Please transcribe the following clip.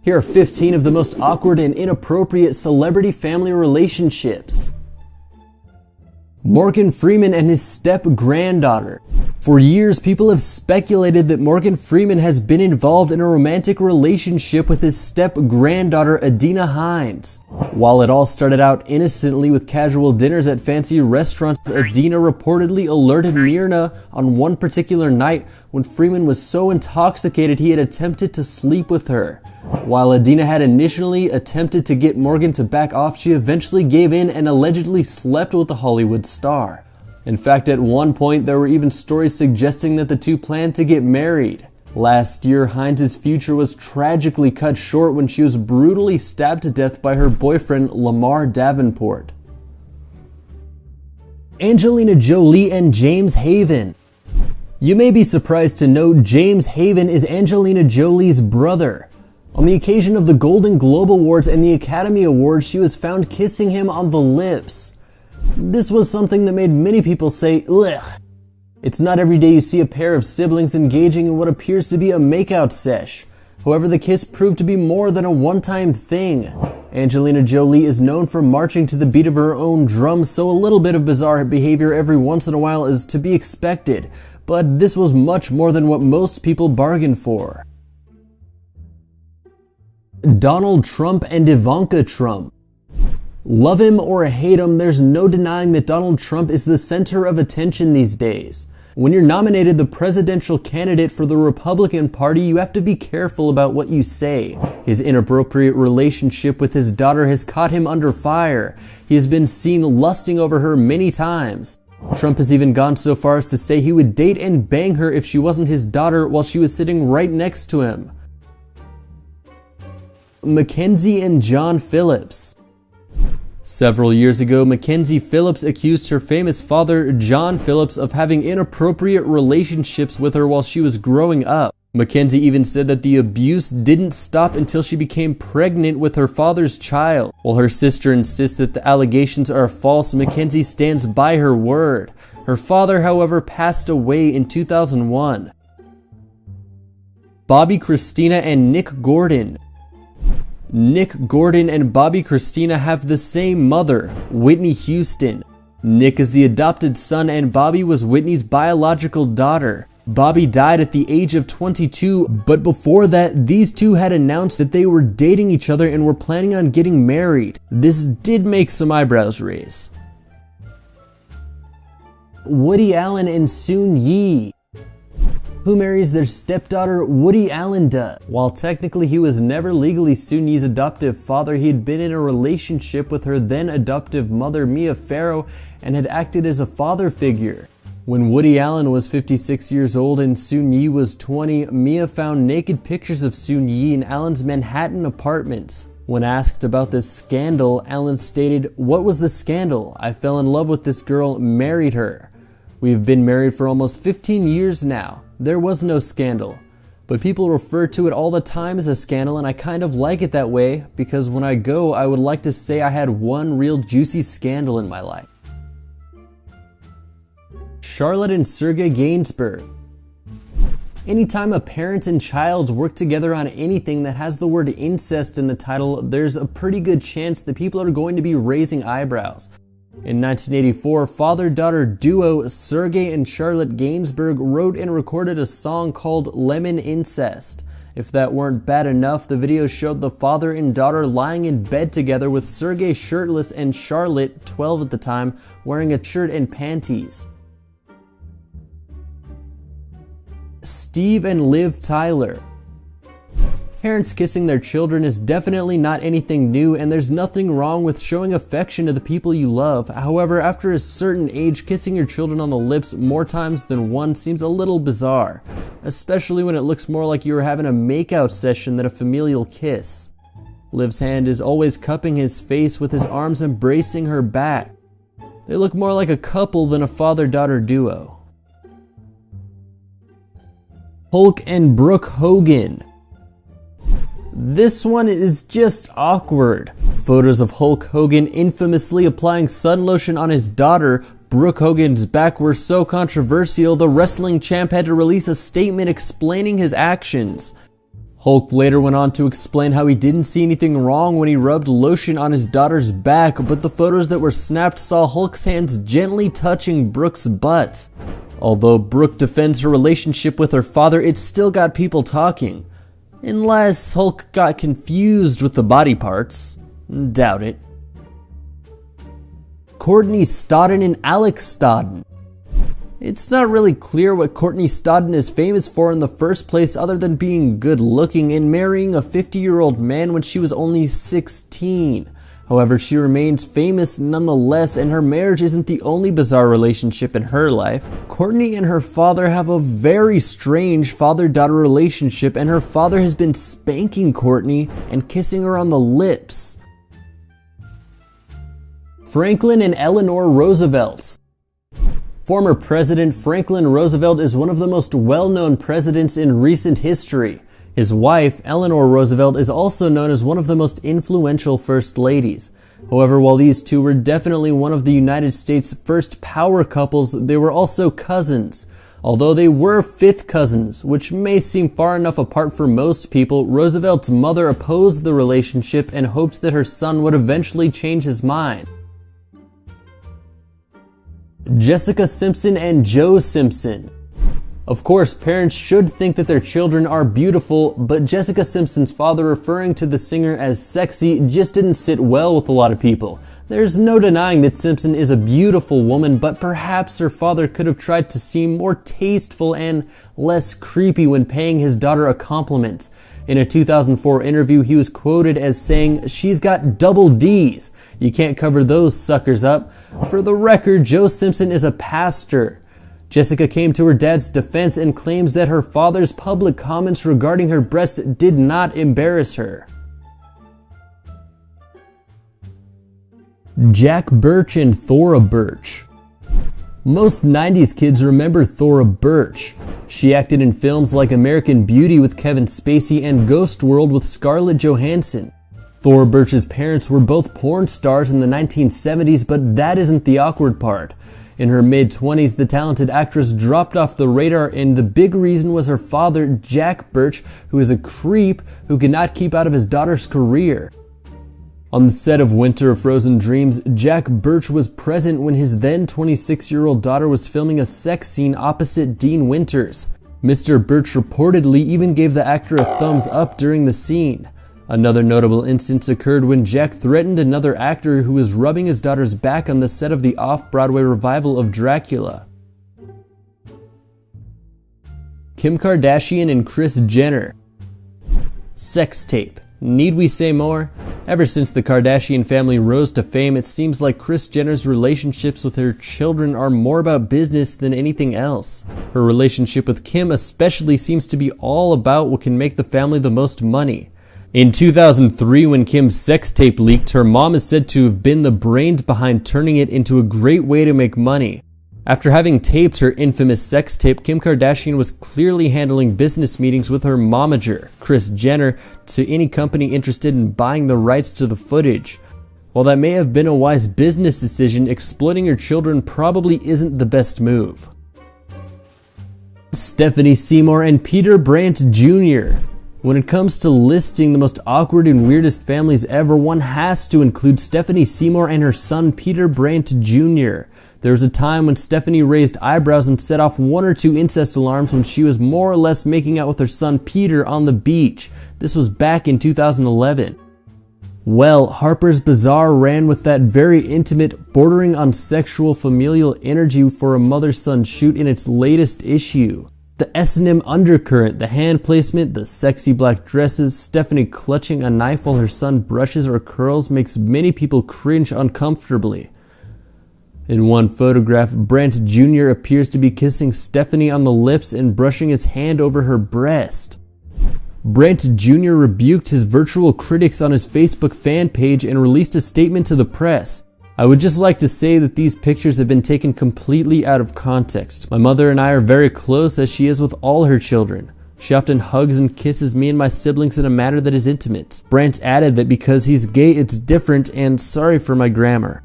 Here are 15 of the most awkward and inappropriate celebrity family relationships. Morgan Freeman and his step-granddaughter. For years, people have speculated that Morgan Freeman has been involved in a romantic relationship with his step-granddaughter Adina Hines. While it all started out innocently with casual dinners at fancy restaurants, Adina reportedly alerted Myrna on one particular night when Freeman was so intoxicated he had attempted to sleep with her. While Adina had initially attempted to get Morgan to back off, she eventually gave in and allegedly slept with the Hollywood star. In fact, at one point, there were even stories suggesting that the two planned to get married. Last year, Hines' future was tragically cut short when she was brutally stabbed to death by her boyfriend, Lamar Davenport. Angelina Jolie and James Haven. You may be surprised to know James Haven is Angelina Jolie's brother. On the occasion of the Golden Globe Awards and the Academy Awards, she was found kissing him on the lips. This was something that made many people say, ugh. It's not every day you see a pair of siblings engaging in what appears to be a makeout sesh. However, the kiss proved to be more than a one-time thing. Angelina Jolie is known for marching to the beat of her own drum, so a little bit of bizarre behavior every once in a while is to be expected. But this was much more than what most people bargained for. Donald Trump and Ivanka Trump. Love him or hate him, there's no denying that Donald Trump is the center of attention these days. When you're nominated the presidential candidate for the Republican Party, you have to be careful about what you say. His inappropriate relationship with his daughter has caught him under fire. He has been seen lusting over her many times. Trump has even gone so far as to say he would date and bang her if she wasn't his daughter while she was sitting right next to him. Mackenzie and John Phillips. Several years ago, Mackenzie Phillips accused her famous father, John Phillips, of having inappropriate relationships with her while she was growing up. Mackenzie even said that the abuse didn't stop until she became pregnant with her father's child. While her sister insists that the allegations are false, Mackenzie stands by her word. Her father, however, passed away in 2001. Bobbi Kristina and Nick Gordon. Nick Gordon and Bobbi Kristina have the same mother, Whitney Houston. Nick is the adopted son and Bobbi was Whitney's biological daughter. Bobbi died at the age of 22, but before that, these two had announced that they were dating each other and were planning on getting married. This did make some eyebrows raise. Woody Allen and Soon Yi. Who marries their stepdaughter? Woody Allen does. While technically he was never legally Soon Yi's adoptive father, he had been in a relationship with her then adoptive mother, Mia Farrow, and had acted as a father figure. When Woody Allen was 56 years old and Soon Yi was 20, Mia found naked pictures of Soon Yi in Allen's Manhattan apartments. When asked about this scandal, Allen stated, "What was the scandal? I fell in love with this girl, married her. We've been married for almost 15 years now. There was no scandal. But people refer to it all the time as a scandal, and I kind of like it that way because when I go, I would like to say I had one real juicy scandal in my life." Charlotte and Sergey Gainsbourg. Anytime a parent and child work together on anything that has the word incest in the title, there's a pretty good chance that people are going to be raising eyebrows. In 1984, father-daughter duo Sergey and Charlotte Gainsbourg wrote and recorded a song called Lemon Incest. If that weren't bad enough, the video showed the father and daughter lying in bed together with Sergey shirtless and Charlotte, 12 at the time, wearing a shirt and panties. Steve and Liv Tyler. Parents kissing their children is definitely not anything new, and there's nothing wrong with showing affection to the people you love. However, after a certain age, kissing your children on the lips more times than one seems a little bizarre, especially when it looks more like you were having a makeout session than a familial kiss. Liv's hand is always cupping his face with his arms embracing her back. They look more like a couple than a father-daughter duo. Hulk and Brooke Hogan. This one is just awkward. Photos of Hulk Hogan infamously applying sun lotion on his daughter, Brooke Hogan's back, were so controversial the wrestling champ had to release a statement explaining his actions. Hulk later went on to explain how he didn't see anything wrong when he rubbed lotion on his daughter's back, but the photos that were snapped saw Hulk's hands gently touching Brooke's butt. Although Brooke defends her relationship with her father, it still got people talking. Unless Hulk got confused with the body parts. Doubt it. Courtney Stodden and Alex Stodden. It's not really clear what Courtney Stodden is famous for in the first place other than being good looking and marrying a 50-year-old man when she was only 16. However, she remains famous nonetheless, and her marriage isn't the only bizarre relationship in her life. Courtney and her father have a very strange father-daughter relationship, and her father has been spanking Courtney and kissing her on the lips. Franklin and Eleanor Roosevelt. Former President Franklin Roosevelt is one of the most well-known presidents in recent history. His wife, Eleanor Roosevelt, is also known as one of the most influential first ladies. However, while these two were definitely one of the United States' first power couples, they were also cousins. Although they were fifth cousins, which may seem far enough apart for most people, Roosevelt's mother opposed the relationship and hoped that her son would eventually change his mind. Jessica Simpson and Joe Simpson. Of course, parents should think that their children are beautiful, but Jessica Simpson's father referring to the singer as sexy just didn't sit well with a lot of people. There's no denying that Simpson is a beautiful woman, but perhaps her father could have tried to seem more tasteful and less creepy when paying his daughter a compliment. In a 2004 interview, he was quoted as saying, "She's got double D's. You can't cover those suckers up." For the record, Joe Simpson is a pastor. Jessica came to her dad's defense and claims that her father's public comments regarding her breast did not embarrass her. Jack Birch and Thora Birch. Most 90s kids remember Thora Birch. She acted in films like American Beauty with Kevin Spacey and Ghost World with Scarlett Johansson. Thora Birch's parents were both porn stars in the 1970s, but that isn't the awkward part. In her mid-20s, the talented actress dropped off the radar, and the big reason was her father, Jack Birch, who is a creep who could not keep out of his daughter's career. On the set of Winter of Frozen Dreams, Jack Birch was present when his then 26-year-old daughter was filming a sex scene opposite Dean Winters. Mr. Birch reportedly even gave the actor a thumbs up during the scene. Another notable instance occurred when Jack threatened another actor who was rubbing his daughter's back on the set of the off-Broadway revival of Dracula. Kim Kardashian and Kris Jenner. Sex tape. Need we say more? Ever since the Kardashian family rose to fame, it seems like Kris Jenner's relationships with her children are more about business than anything else. Her relationship with Kim especially seems to be all about what can make the family the most money. In 2003, when Kim's sex tape leaked, her mom is said to have been the brains behind turning it into a great way to make money. After having taped her infamous sex tape, Kim Kardashian was clearly handling business meetings with her momager, Kris Jenner, to any company interested in buying the rights to the footage. While that may have been a wise business decision, exploiting your children probably isn't the best move. Stephanie Seymour and Peter Brandt Jr. When it comes to listing the most awkward and weirdest families ever, one has to include Stephanie Seymour and her son Peter Brandt Jr. There was a time when Stephanie raised eyebrows and set off one or two incest alarms when she was more or less making out with her son Peter on the beach. This was back in 2011. Well, Harper's Bazaar ran with that very intimate, bordering on sexual familial energy for a mother-son shoot in its latest issue. The S&M undercurrent, the hand placement, the sexy black dresses, Stephanie clutching a knife while her son brushes or curls makes many people cringe uncomfortably. In one photograph, Brandt Jr. appears to be kissing Stephanie on the lips and brushing his hand over her breast. Brandt Jr. rebuked his virtual critics on his Facebook fan page and released a statement to the press. "I would just like to say that these pictures have been taken completely out of context. My mother and I are very close, as she is with all her children. She often hugs and kisses me and my siblings in a manner that is intimate." Brandt added that because he's gay it's different, and sorry for my grammar.